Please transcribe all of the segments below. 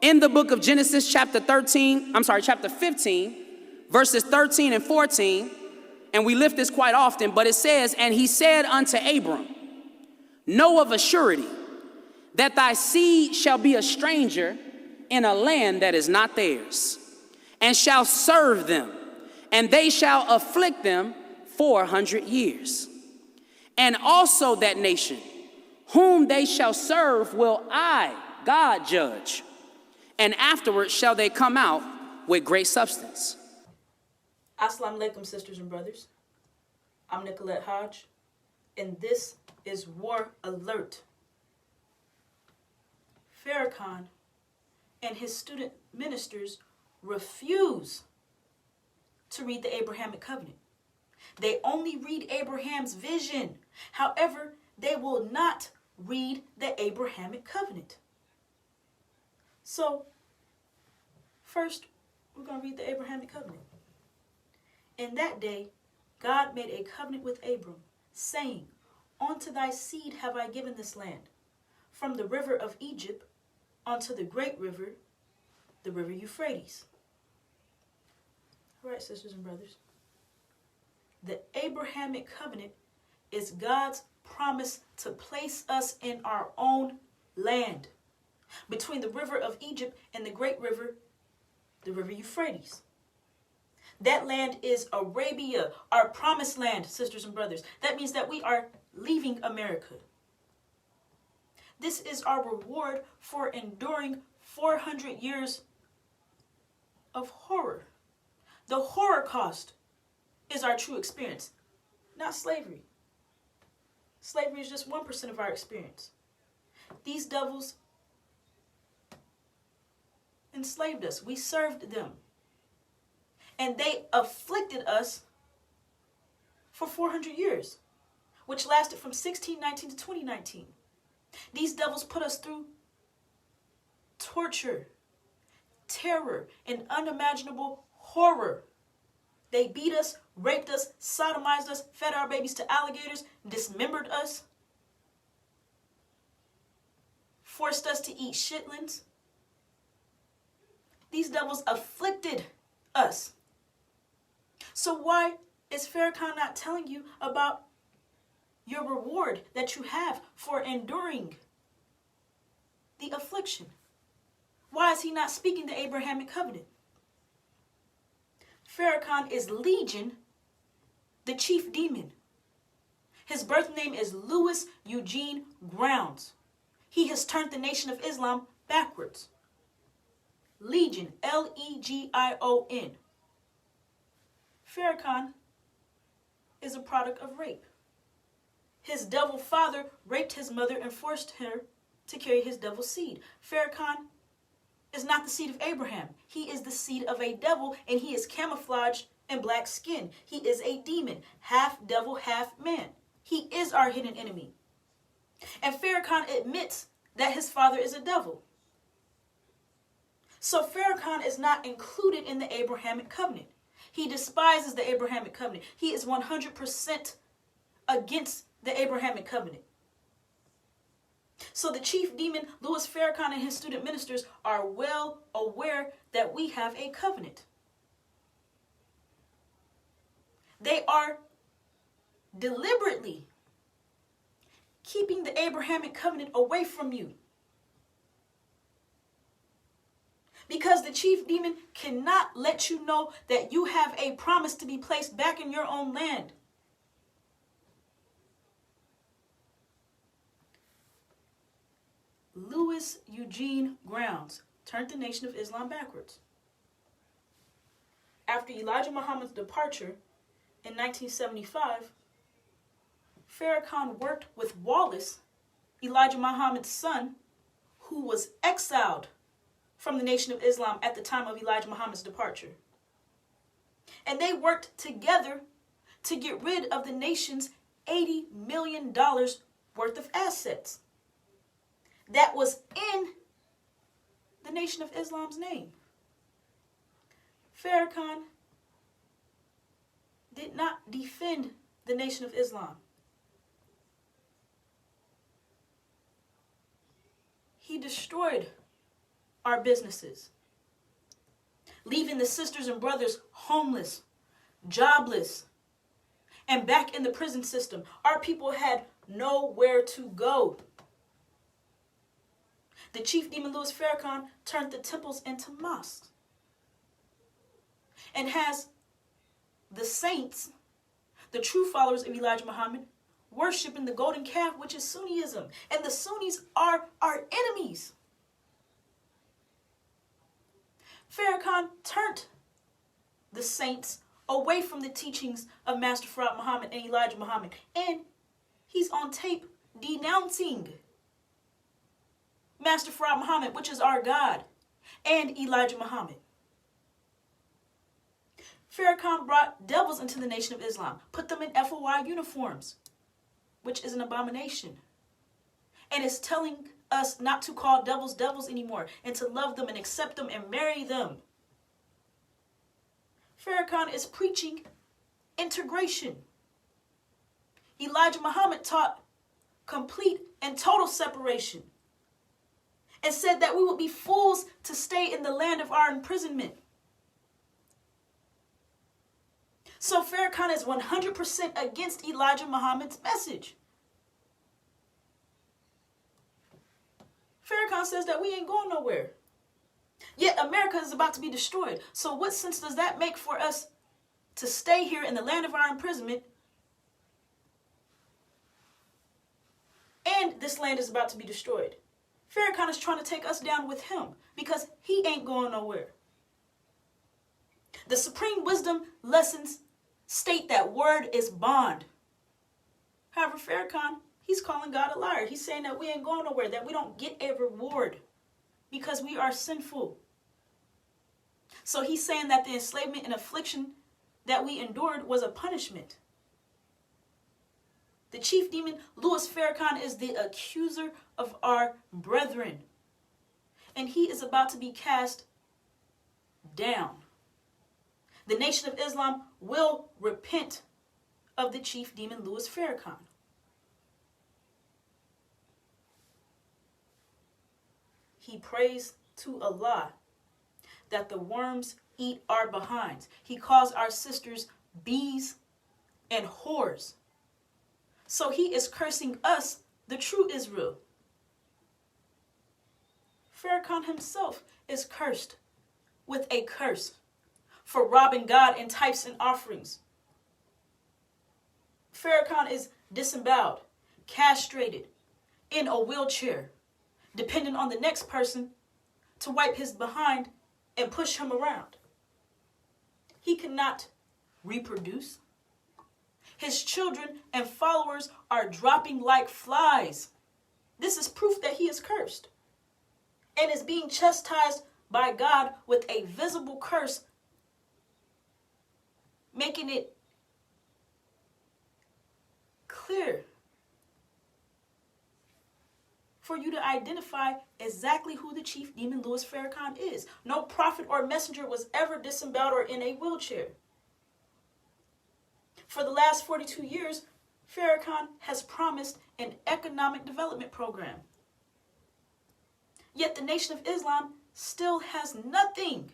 in the book of Genesis chapter 15, verses 13 and 14, and we lift this quite often, but it says, and he said unto Abram, know of a surety that thy seed shall be a stranger in a land that is not theirs, and shall serve them, and they shall afflict them 400 years. And also that nation whom they shall serve will I, God, judge, and afterwards shall they come out with great substance. Assalamu alaikum, sisters and brothers. I'm Nicolette Hodge, and this is War Alert. Farrakhan and his student ministers refuse to read the Abrahamic covenant. They only read Abraham's vision. However, they will not read the Abrahamic covenant. So, first, we're going to read the Abrahamic covenant. In that day, God made a covenant with Abram, saying, unto thy seed have I given this land, from the river of Egypt unto the great river, the river Euphrates. All right, sisters and brothers. The Abrahamic covenant is God's promise to place us in our own land, between the river of Egypt and the great river, the river Euphrates. That land is Arabia, our promised land, sisters and brothers. That means that we are leaving America. This is our reward for enduring 400 years of horror. The Holocaust is our true experience, not slavery. Slavery is just 1% of our experience. These devils enslaved us. We served them. And they afflicted us for 400 years, which lasted from 1619 to 2019. These devils put us through torture, terror, and unimaginable horror. They beat us, raped us, sodomized us, fed our babies to alligators, dismembered us, forced us to eat chitlins. These devils afflicted us. So why is Farrakhan not telling you about your reward that you have for enduring the affliction? Why is he not speaking the Abrahamic covenant? Farrakhan is Legion, the chief demon. His birth name is Louis Eugene Grounds. He has turned the Nation of Islam backwards. Legion, Legion. Farrakhan is a product of rape. His devil father raped his mother and forced her to carry his devil seed. Farrakhan is not the seed of Abraham. He is the seed of a devil, and he is camouflaged in black skin. He is a demon, half devil, half man. He is our hidden enemy. And Farrakhan admits that his father is a devil. So Farrakhan is not included in the Abrahamic covenant. He despises the Abrahamic covenant. He is 100% against the Abrahamic covenant. So the chief demon, Louis Farrakhan, and his student ministers are well aware that we have a covenant. They are deliberately keeping the Abrahamic covenant away from you. Because the chief demon cannot let you know that you have a promise to be placed back in your own land. Louis Eugene Grounds turned the Nation of Islam backwards. After Elijah Muhammad's departure in 1975, Farrakhan worked with Wallace, Elijah Muhammad's son, who was exiled from the Nation of Islam at the time of Elijah Muhammad's departure. And they worked together to get rid of the nation's $80 million worth of assets that was in the Nation of Islam's name. Farrakhan did not defend the Nation of Islam. He destroyed our businesses, leaving the sisters and brothers homeless, jobless, and back in the prison system. Our people had nowhere to go. The chief demon Louis Farrakhan turned the temples into mosques and has the saints, the true followers of Elijah Muhammad, worshiping the golden calf, which is Sunnism. And the Sunnis are our enemies. Farrakhan turned the saints away from the teachings of Master Farrakhan Muhammad and Elijah Muhammad. And he's on tape denouncing Master Farrakhan Muhammad, which is our God, and Elijah Muhammad. Farrakhan brought devils into the Nation of Islam, put them in FOI uniforms, which is an abomination, and is telling us not to call devils devils anymore, and to love them and accept them and marry them. Farrakhan is preaching integration. Elijah Muhammad taught complete and total separation, and said that we would be fools to stay in the land of our imprisonment. So Farrakhan is 100% against Elijah Muhammad's message. Farrakhan says that we ain't going nowhere. Yet America is about to be destroyed. So what sense does that make for us to stay here in the land of our imprisonment? And this land is about to be destroyed. Farrakhan is trying to take us down with him because he ain't going nowhere. The supreme wisdom lessons state that word is bond. However, Farrakhan, he's calling God a liar. He's saying that we ain't going nowhere, that we don't get a reward because we are sinful. So he's saying that the enslavement and affliction that we endured was a punishment. The chief demon, Louis Farrakhan, is the accuser of our brethren. And he is about to be cast down. The Nation of Islam will repent of the chief demon, Louis Farrakhan. He prays to Allah that the worms eat our behinds. He calls our sisters bees and whores. So he is cursing us, the true Israel. Farrakhan himself is cursed with a curse for robbing God in tithes and offerings. Farrakhan is disemboweled, castrated, in a wheelchair, dependent on the next person to wipe his behind and push him around. He cannot reproduce. His children and followers are dropping like flies. This is proof that he is cursed and is being chastised by God with a visible curse, making it clear for you to identify exactly who the chief demon Louis Farrakhan is. No prophet or messenger was ever disemboweled or in a wheelchair. For the last 42 years, Farrakhan has promised an economic development program. Yet the Nation of Islam still has nothing.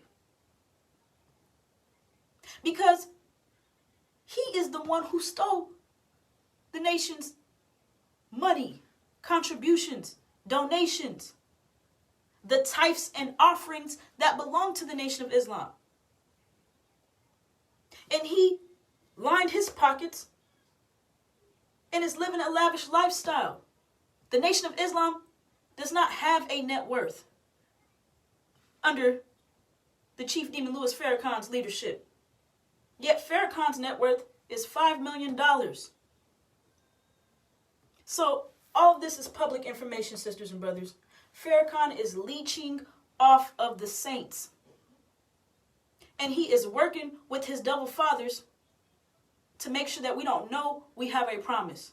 Because he is the one who stole the nation's money, contributions, donations, the tithes and offerings that belong to the Nation of Islam. And he lined his pockets and is living a lavish lifestyle. The Nation of Islam does not have a net worth under the chief demon Louis Farrakhan's leadership. Yet Farrakhan's net worth is $5 million. So all of this is public information, sisters and brothers. Farrakhan is leeching off of the saints. And he is working with his double fathers to make sure that we don't know we have a promise.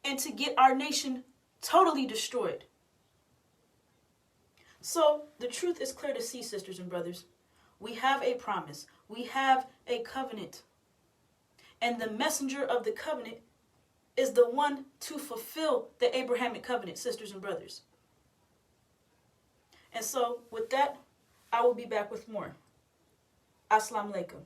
And to get our nation totally destroyed. So the truth is clear to see, sisters and brothers. We have a promise. We have a covenant. And the messenger of the covenant is the one to fulfill the Abrahamic covenant, sisters and brothers. And so with that, I will be back with more. Assalamu alaikum.